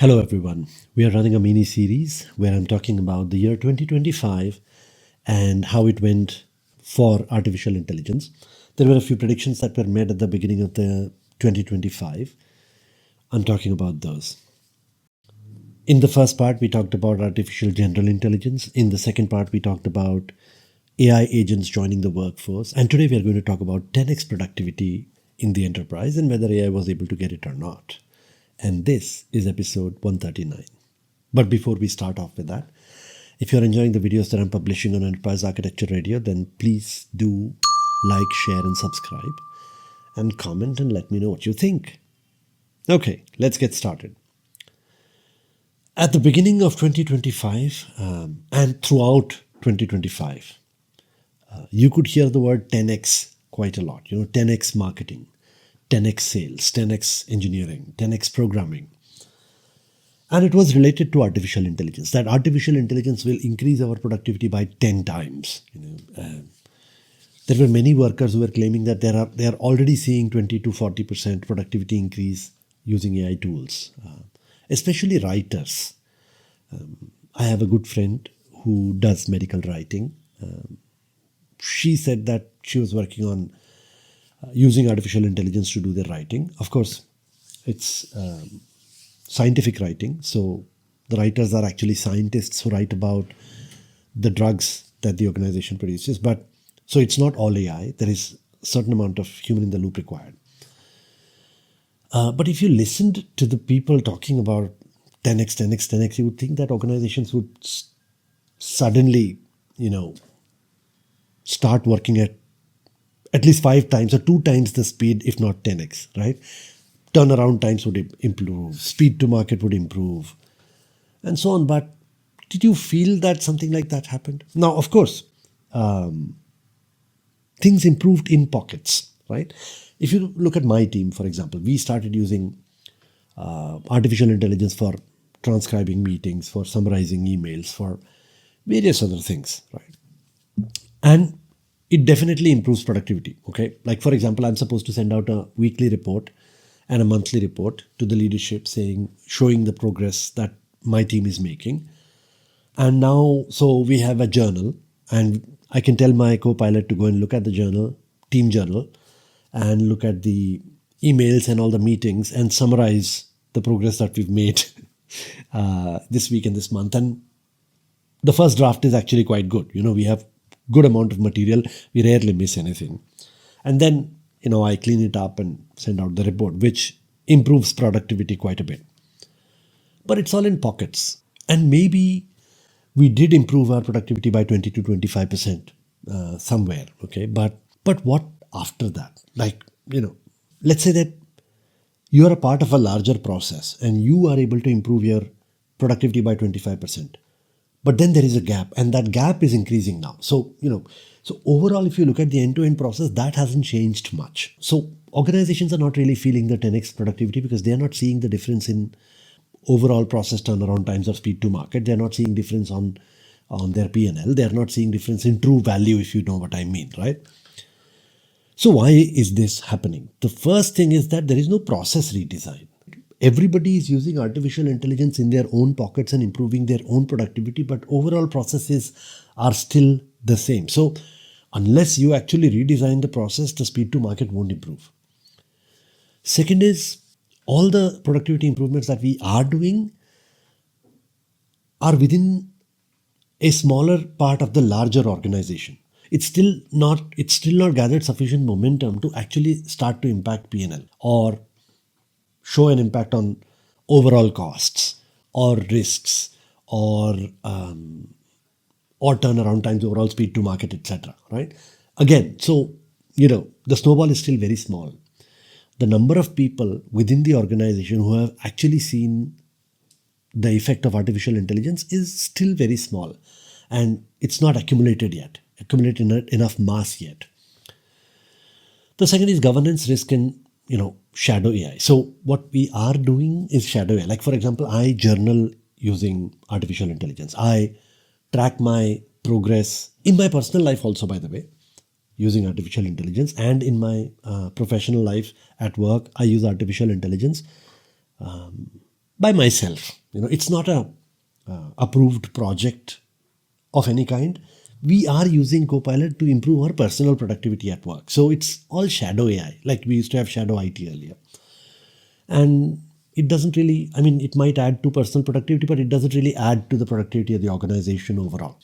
Hello, everyone. We are running a mini series where I'm talking about the year 2025 and how it went for artificial intelligence. There were a few predictions that were made at the beginning of the 2025. I'm talking about those. In the first part, we talked about artificial general intelligence. In the second part, we talked about AI agents joining the workforce. And today, we are going to talk about 10x productivity in the enterprise and whether AI was able to get it or not. And this is episode 139. But before we start off with that, if you're enjoying the videos that I'm publishing on Enterprise Architecture Radio, then please do like, share, and subscribe, and comment and let me know what you think. Okay, let's get started. At the beginning of 2025 and throughout 2025, you could hear the word 10x quite a lot. 10x marketing, 10x sales, 10x engineering, 10x programming. And it was related to artificial intelligence, that artificial intelligence will increase our productivity by 10 times. There were many workers who were claiming that they are already seeing 20 to 40% productivity increase using AI tools, especially writers. I have a good friend who does medical writing. She said that she was working on using artificial intelligence to do their writing. Of course, it's scientific writing. So the writers are actually scientists who write about the drugs that the organization produces. But so it's not all AI. There is a certain amount of human in the loop required. But if you listened to the people talking about 10x, 10x, 10x, you would think that organizations would suddenly, start working at least 5 times or 2 times the speed, if not 10x, right? Turnaround times would improve, speed to market would improve, and so on. But did you feel that something like that happened? Now, of course, things improved in pockets, right? If you look at my team, for example, we started using artificial intelligence for transcribing meetings, for summarizing emails, for various other things, right? And it definitely improves productivity. Okay, like for example, I'm supposed to send out a weekly report and a monthly report to the leadership showing the progress that my team is making. And now, so we have a journal, and I can tell my co-pilot to go and look at the journal, team journal, and look at the emails and all the meetings and summarize the progress that we've made this week and this month. And the first draft is actually quite good. We have good amount of material. We rarely miss anything. And then, I clean it up and send out the report, which improves productivity quite a bit. But it's all in pockets. And maybe we did improve our productivity by 20 to 25% somewhere. Okay. But what after that? Let's say that you are a part of a larger process and you are able to improve your productivity by 25%. But then there is a gap, and that gap is increasing now. So, so overall, if you look at the end-to-end process, that hasn't changed much. So organizations are not really feeling the 10x productivity because they are not seeing the difference in overall process turnaround times or speed to market. They're not seeing difference on their P&L. They're not seeing difference in true value, if you know what I mean, right? So why is this happening? The first thing is that there is no process redesign. Everybody is using artificial intelligence in their own pockets and improving their own productivity, but overall processes are still the same. So unless you actually redesign the process, the speed to market won't improve. Second is, all the productivity improvements that we are doing are within a smaller part of the larger organization. It's still not gathered sufficient momentum to actually start to impact P&L or show an impact on overall costs or risks or turnaround times, overall speed to market, etc. Right? Again, so the snowball is still very small. The number of people within the organization who have actually seen the effect of artificial intelligence is still very small, and it's not accumulated enough mass yet. The second is governance, risk, and shadow AI. So what we are doing is shadow AI. Like for example, I journal using artificial intelligence. I track my progress in my personal life also, by the way, using artificial intelligence, and in my professional life at work, I use artificial intelligence. by myself. It's not a approved project of any kind. We are using Copilot to improve our personal productivity at work. So it's all shadow AI, like we used to have shadow IT earlier. And it doesn't really, it might add to personal productivity, but it doesn't really add to the productivity of the organization overall.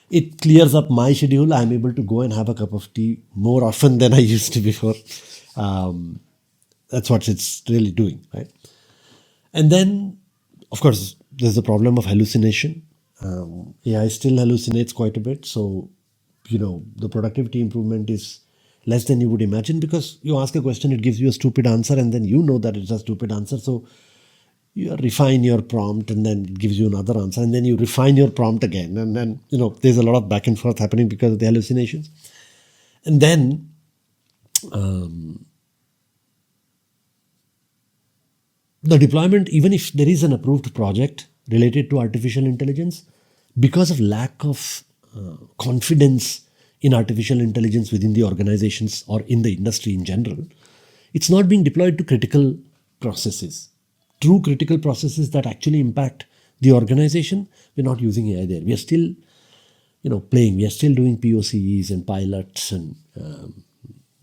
It clears up my schedule. I'm able to go and have a cup of tea more often than I used to before. Um, that's what it's really doing, right? And then, of course, there's the problem of hallucination. AI still hallucinates quite a bit. So, the productivity improvement is less than you would imagine, because you ask a question, it gives you a stupid answer, and then that it's a stupid answer. So you refine your prompt, and then it gives you another answer, and then you refine your prompt again. And then, there's a lot of back and forth happening because of the hallucinations. And then the deployment, even if there is an approved project related to artificial intelligence, because of lack of confidence in artificial intelligence within the organizations or in the industry in general, it's not being deployed to critical processes. True critical processes that actually impact the organization, we're not using AI there. We are still, playing. We are still doing POCs and pilots and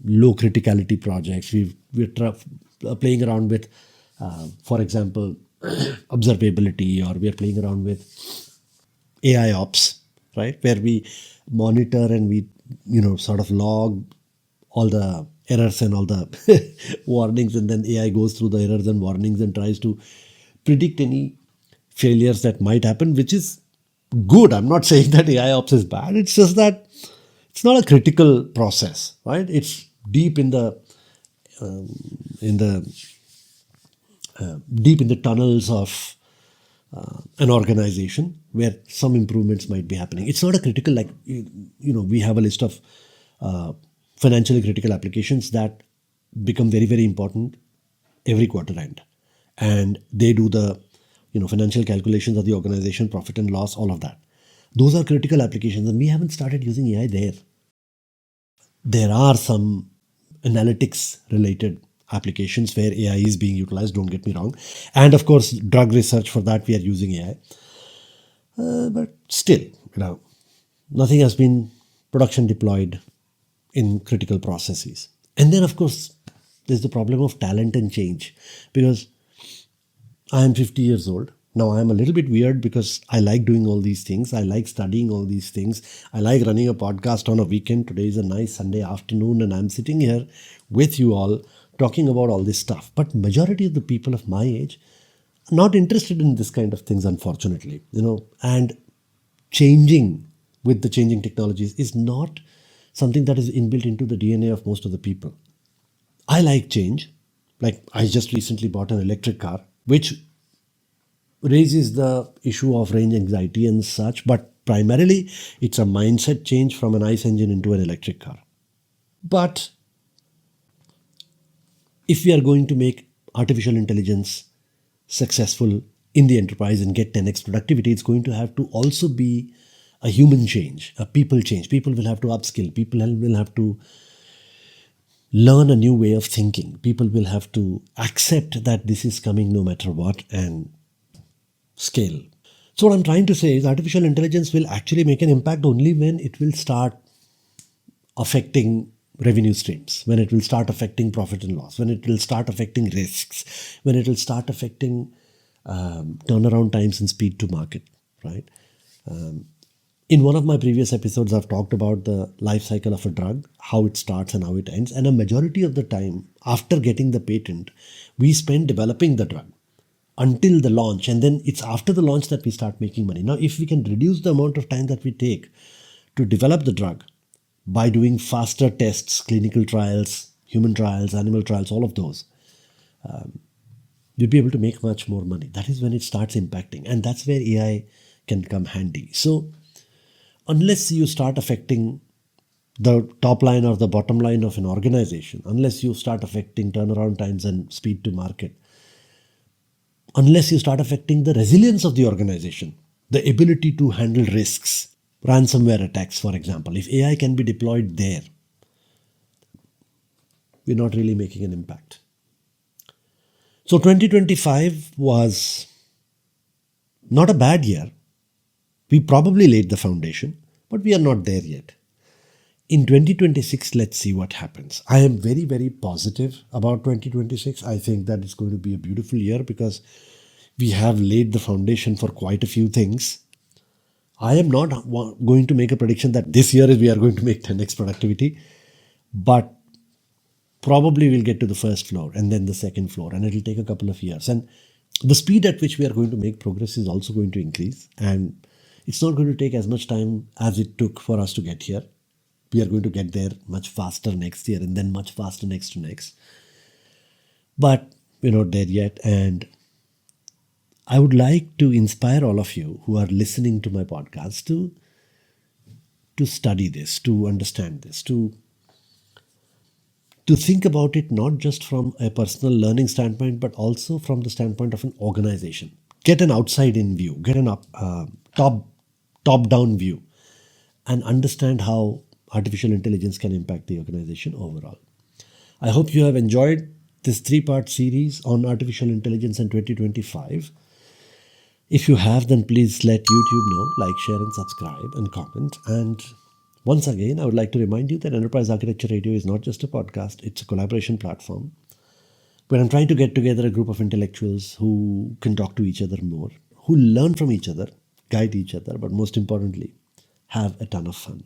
low criticality projects. We're playing around with, for example, observability, or we are playing around with AI ops, right? Where we monitor and we, sort of log all the errors and all the warnings, and then AI goes through the errors and warnings and tries to predict any failures that might happen, which is good. I'm not saying that AI ops is bad. It's just that it's not a critical process, right? It's deep in the um, in the deep in the tunnels of an organization where some improvements might be happening. It's not a critical, like, we have a list of financially critical applications that become very, very important every quarter end. And they do the, financial calculations of the organization, profit and loss, all of that. Those are critical applications, and we haven't started using AI there. There are some analytics related applications where AI is being utilized, don't get me wrong. And of course, drug research, for that we are using AI. But still, nothing has been production deployed in critical processes. And then, of course, there's the problem of talent and change, because I am 50 years old. Now, I am a little bit weird because I like doing all these things. I like studying all these things. I like running a podcast on a weekend. Today is a nice Sunday afternoon, and I'm sitting here with you all talking about all this stuff. But majority of the people of my age are not interested in this kind of things, unfortunately. And changing with the changing technologies is not something that is inbuilt into the DNA of most of the people. I like change. Like, I just recently bought an electric car, which raises the issue of range anxiety and such, but primarily it's a mindset change from an ICE engine into an electric car. But if we are going to make artificial intelligence successful in the enterprise and get 10x productivity, it's going to have to also be a human change, a people change. People will have to upskill. People will have to learn a new way of thinking. People will have to accept that this is coming no matter what, and scale. So what I'm trying to say is artificial intelligence will actually make an impact only when it will start affecting revenue streams, when it will start affecting profit and loss, when it will start affecting risks, when it will start affecting turnaround times and speed to market, right? In one of my previous episodes, I've talked about the life cycle of a drug, how it starts and how it ends. And a majority of the time, after getting the patent, we spend developing the drug until the launch. And then it's after the launch that we start making money. Now, if we can reduce the amount of time that we take to develop the drug by doing faster tests, clinical trials, human trials, animal trials, all of those, you'll be able to make much more money. That is when it starts impacting. And that's where AI can come handy. So unless you start affecting the top line or the bottom line of an organization, unless you start affecting turnaround times and speed to market, unless you start affecting the resilience of the organization, the ability to handle risks, ransomware attacks, for example, if AI can be deployed there, we're not really making an impact. So 2025 was not a bad year. We probably laid the foundation, but we are not there yet. In 2026, let's see what happens. I am very, very positive about 2026. I think that it's going to be a beautiful year because we have laid the foundation for quite a few things. I am not going to make a prediction that this year we are going to make 10x productivity, but probably we'll get to the first floor and then the second floor, and it'll take a couple of years. And the speed at which we are going to make progress is also going to increase, and it's not going to take as much time as it took for us to get here. We are going to get there much faster next year and then much faster next to next. But we're not there yet. And I would like to inspire all of you who are listening to my podcast to study this, to understand this, to think about it not just from a personal learning standpoint, but also from the standpoint of an organization. Get an outside in view, get an top down view, and understand how artificial intelligence can impact the organization overall. I hope you have enjoyed this 3-part series on artificial intelligence in 2025. If you have, then please let YouTube know, like, share, and subscribe, and comment. And once again, I would like to remind you that Enterprise Architecture Radio is not just a podcast, it's a collaboration platform where I'm trying to get together a group of intellectuals who can talk to each other more, who learn from each other, guide each other, but most importantly, have a ton of fun.